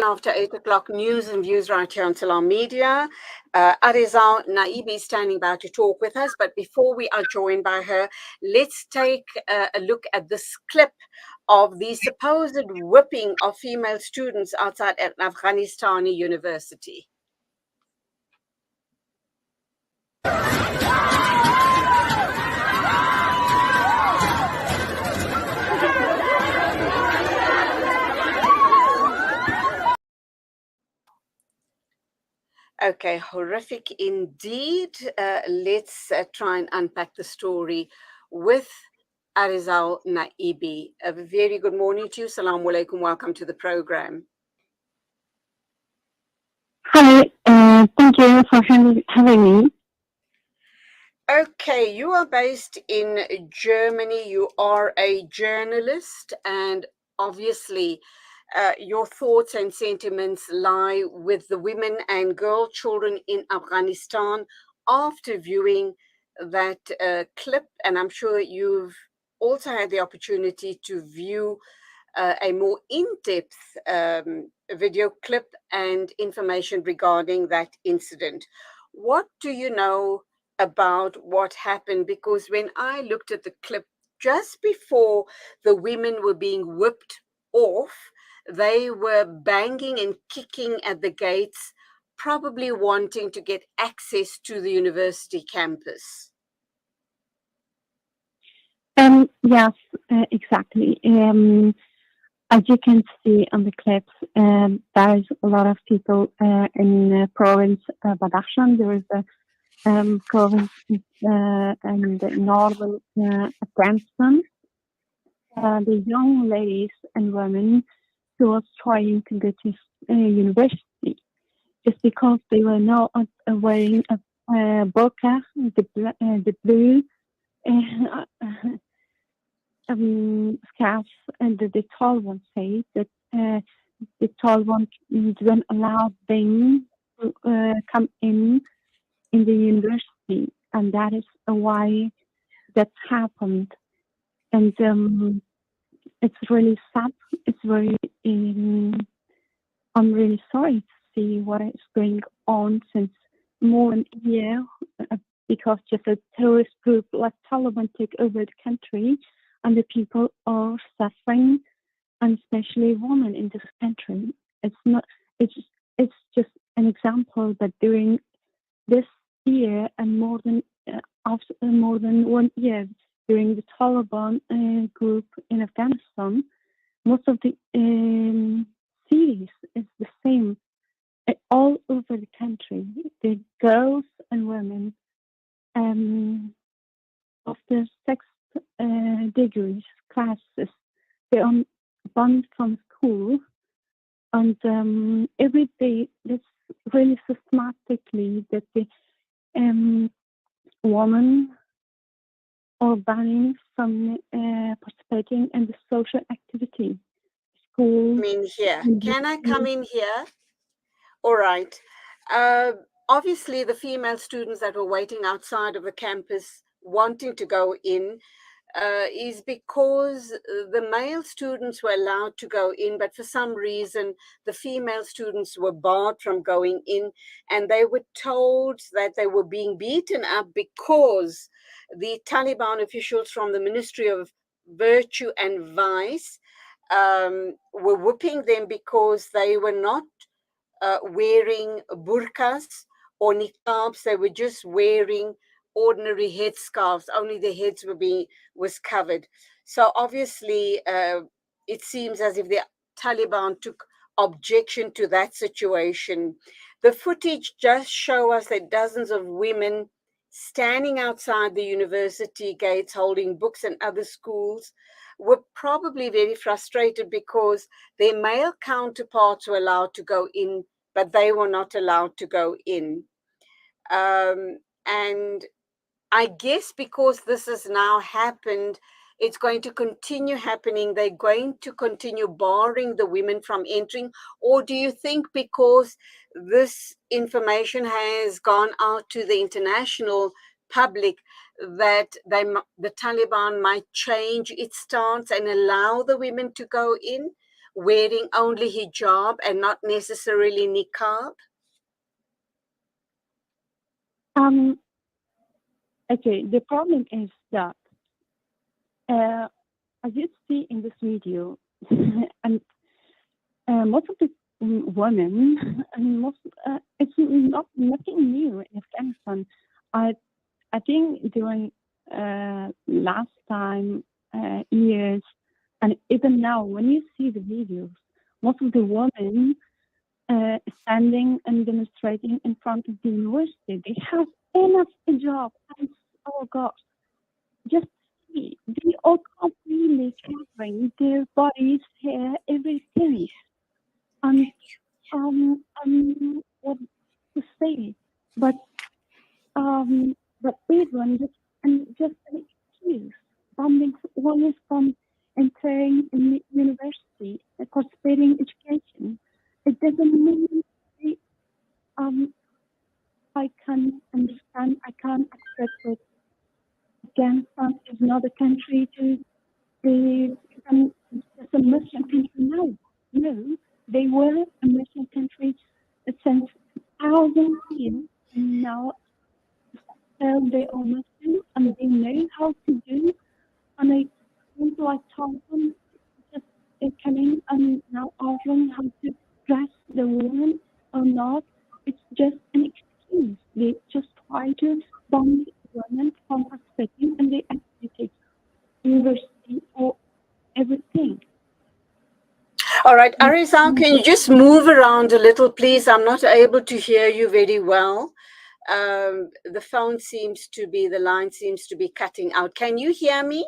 After 8 o'clock news and views right here on Salam Media. Arezao Naiby standing by to talk with us. But before we are joined by her, let's take a look at this clip of the supposed whipping of female students outside an Afghanistani university. Okay, horrific indeed. Let's try and unpack the story with Arezao Naiby. A very good morning to you. Assalamu alaikum. Welcome to the program. Hi, thank you for having me. Okay, you are based in Germany. You are a journalist, and obviously, your thoughts and sentiments lie with the women and girl children in Afghanistan after viewing that clip. And I'm sure you've also had the opportunity to view a more in-depth video clip and information regarding that incident. What do you know about what happened? Because when I looked at the clip just before the women were being whipped off, they were banging and kicking at the gates, probably wanting to get access to the university campus. Yes, exactly. As you can see on the clips, there is a lot of people in province Badakhshan. There is a province in northern Afghanistan. The young ladies and women who was trying to go to university just because they were not wearing a burqa, the blue scarf, and the Taliban say that the Taliban didn't allow them to come in the university, and that is why that happened. And it's really sad. It's very. I'm really sorry to see what is going on since more than a year, because just a terrorist group like Taliban took over the country, and the people are suffering, and especially women in this country. It's just an example that during this year and more than 1 year during the Taliban group in Afghanistan, most of the cities is the same all over the country. The girls and women of the 6th degrees classes, they are banned from school, and every day it's really systematically that the women are banning from participating in the social activity. School. Can I come in here? All right. Obviously, the female students that were waiting outside of the campus wanting to go in is because the male students were allowed to go in, but for some reason, the female students were barred from going in, and they were told that they were being beaten up because the Taliban officials from the Ministry of Virtue and Vice were whipping them because they were not wearing burqas or niqabs. They were just wearing ordinary headscarves. Only the heads was covered. So obviously, it seems as if the Taliban took objection to that situation. The footage just show us that dozens of women standing outside the university gates holding books, and other schools were probably very frustrated because their male counterparts were allowed to go in, but they were not allowed to go in. And I guess because this has now happened, it's going to continue happening. They're going to continue barring the women from entering. Or do you think because this information has gone out to the international public that the Taliban might change its stance and allow the women to go in? wearing only hijab and not necessarily niqab? Okay, the problem is that as you see in this video, and most of the women, and it's nothing new in Afghanistan. I think during last time years, and even now, when you see the videos, most of the women standing and demonstrating in front of the university, they have enough job. And oh God, just see, they are completely covering their bodies, hair, everything. And what to say? But even just an excuse, bombing women from entering in university, participating in education. It doesn't mean they, I can understand. I can't accept that Afghanistan is not a country to be just a Muslim country now. No, they were a Muslim country since thousands of years, and now they are Muslim and they know how to do. And I think like Taliban just coming and now offering how to dress the woman or not. It's just an excuse. They just try to bomb women from participating and they actually take university or everything. All right, Arezao, can you just move around a little, please? I'm not able to hear you very well. The phone seems to be, the line seems to be cutting out. Can you hear me?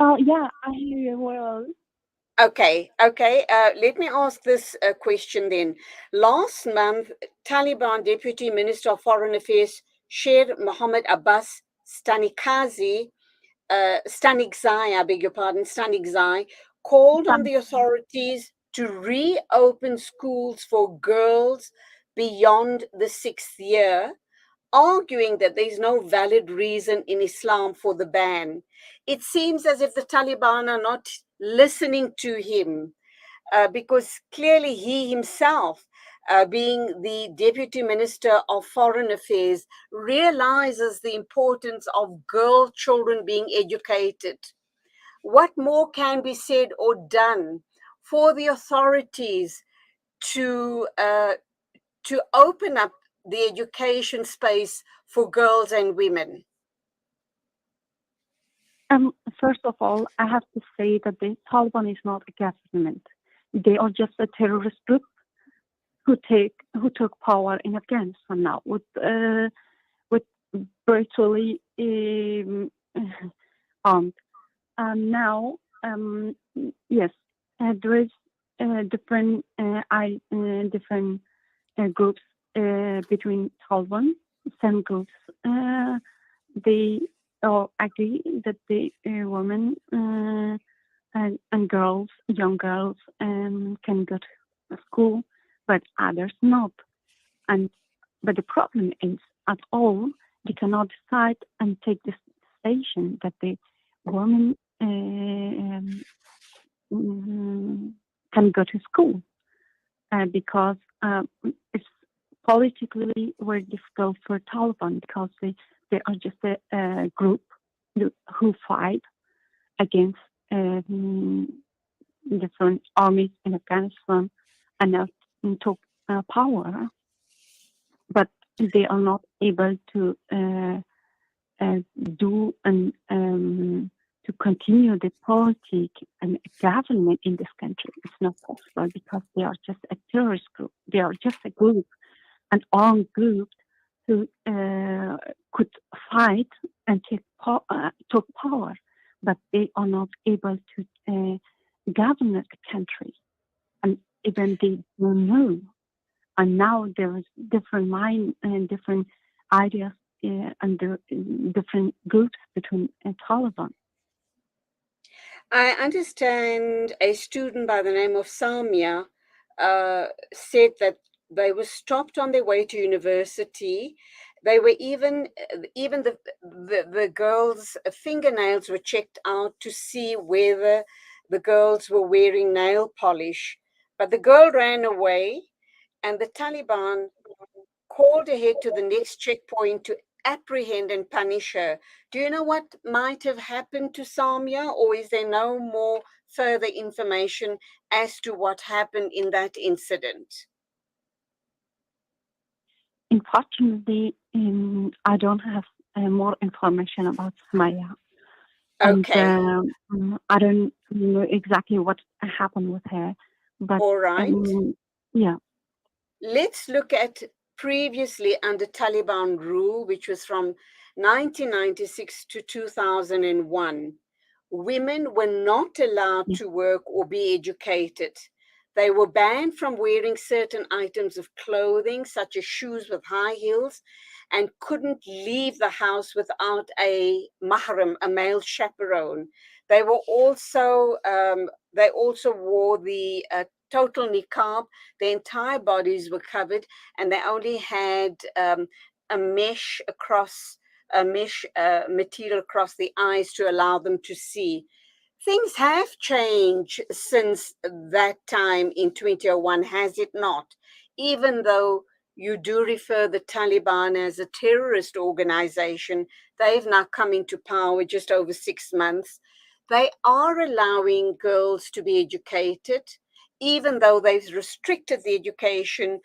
Yeah, I hear you well. Okay. Let me ask this question then. Last month, Taliban Deputy Minister of Foreign Affairs Sher Mohammed Abbas Stanikzai, I beg your pardon, Stanikzai, called on the authorities to reopen schools for girls beyond the 6th year, arguing that there is no valid reason in Islam for the ban. It seems as if the Taliban are not listening to him because clearly he himself, being the Deputy Minister of Foreign Affairs, realizes the importance of girl children being educated. What more can be said or done for the authorities to open up the education space for girls and women? First of all, I have to say that the Taliban is not a government. They are just a terrorist group who took power in Afghanistan now with virtually armed. Now, yes, there is different groups between Taliban. Some groups they all agree that the women and girls, young girls, can go to school, but others not. But the problem is, at all, they cannot decide and take this decision that the women can go to school because it's politically very difficult for Taliban because they are just a group who fight against different armies in Afghanistan and now took power, but they are not able to do and to continue the politics and government in this country. It's not possible because they are just a terrorist group. They are just a group, an armed group who could fight and took power, but they are not able to govern a country, and even they don't know. And now there is different mind and different ideas and different groups between Taliban. I understand a student by the name of Samia said that they were stopped on their way to university. They were even the girls' fingernails were checked out to see whether The girls were wearing nail polish, but the girl ran away, and the Taliban called ahead to the next checkpoint to apprehend and punish her. Do you know what might have happened to Samia, or is there no more further information as to what happened in that incident? Unfortunately, I don't have more information about Sumaya. And Okay. I don't know exactly what happened with her. But All right. yeah. Let's look at previously under Taliban rule, which was from 1996 to 2001. Women were not allowed Yeah. to work or be educated. They were banned from wearing certain items of clothing, such as shoes with high heels, and couldn't leave the house without a mahram, a male chaperone. They were also they also wore the total niqab. Their entire bodies were covered, and they only had a mesh across a mesh material across the eyes to allow them to see. Things have changed since that time in 2001, has it not? Even though you do refer the Taliban as a terrorist organization, they've now come into power just over 6 months. They are allowing girls to be educated, even though they've restricted the education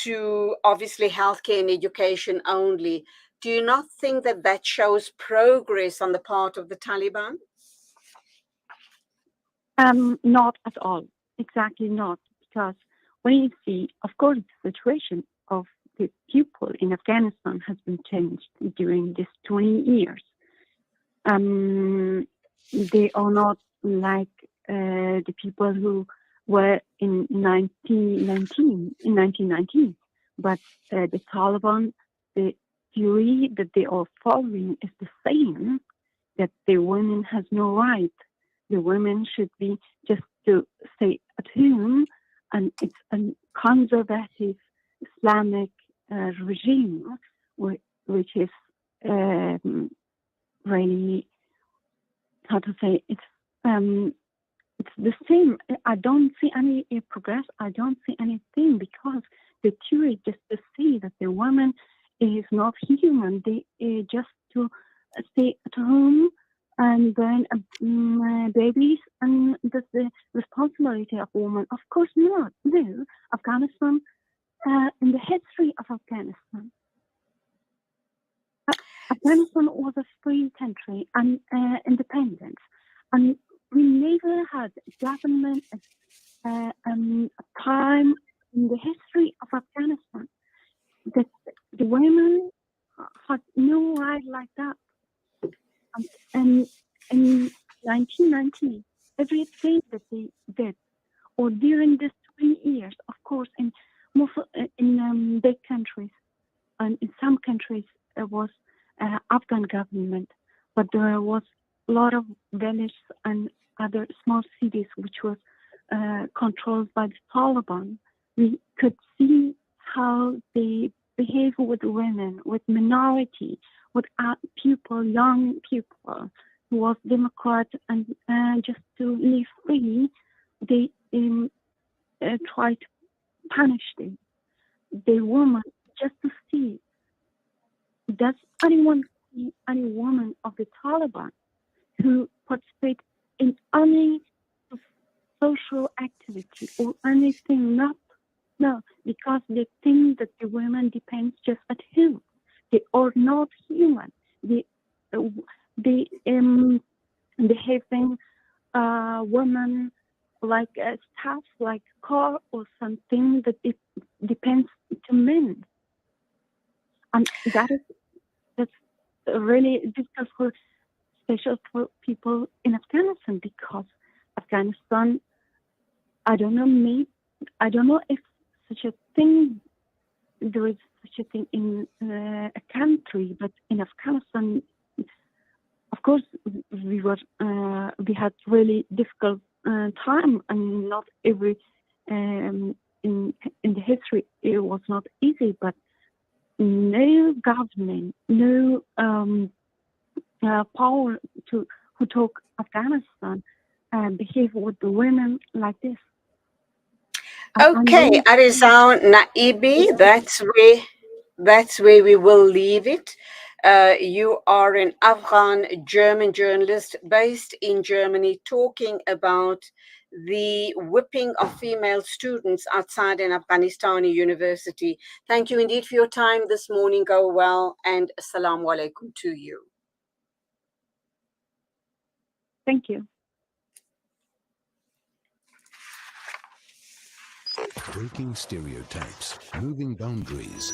to obviously healthcare and education only. Do you not think that that shows progress on the part of the Taliban? Not at all. Exactly not. Because when you see, of course, the situation of the people in Afghanistan has been changed during these 20 years. They are not like the people who were in 1919, but the Taliban, the theory that they are following is the same, that the women has no right. The women should be just to stay at home, and it's a conservative Islamic regime, which is really, how to say, it's the same. I don't see any progress. I don't see anything, because the theory just to see that the woman is not human. They just to stay at home and burn babies, and that's the responsibility of women. Of course not. No, Afghanistan, in the history of Afghanistan, Afghanistan was a free country and independent, and we never had government a time in the history of Afghanistan that the women had no right like that. And in 1990, everything that they did, or during these 3 years, of course, in most in big countries, and in some countries it was Afghan government, but there was a lot of villages and other small cities which was controlled by the Taliban. We could see how they behave with women, with minority, with people, young people who was Democrat, and just to live free, they try to punish them, the woman, just to see, does anyone see any woman of the Taliban who participate in any social activity or anything? Not, no, because they think that the women depends just at him. They are not human. They behaving women like stuff like car or something that it depends to men, and that's really difficult for, special for people in Afghanistan, because Afghanistan, I don't know, maybe, I don't know if such a thing, there is such a thing in a country, but in Afghanistan, of course, we had really difficult time, and not every in the history it was not easy, but no government, no power to who took Afghanistan behave with the women like this. Okay, Arezao Naiby, that's where we will leave it. You are an Afghan-German journalist based in Germany, talking about the whipping of female students outside an Afghanistani university. Thank you indeed for your time this morning. Go well, and assalamu alaikum to you. Thank you. Breaking stereotypes, moving boundaries.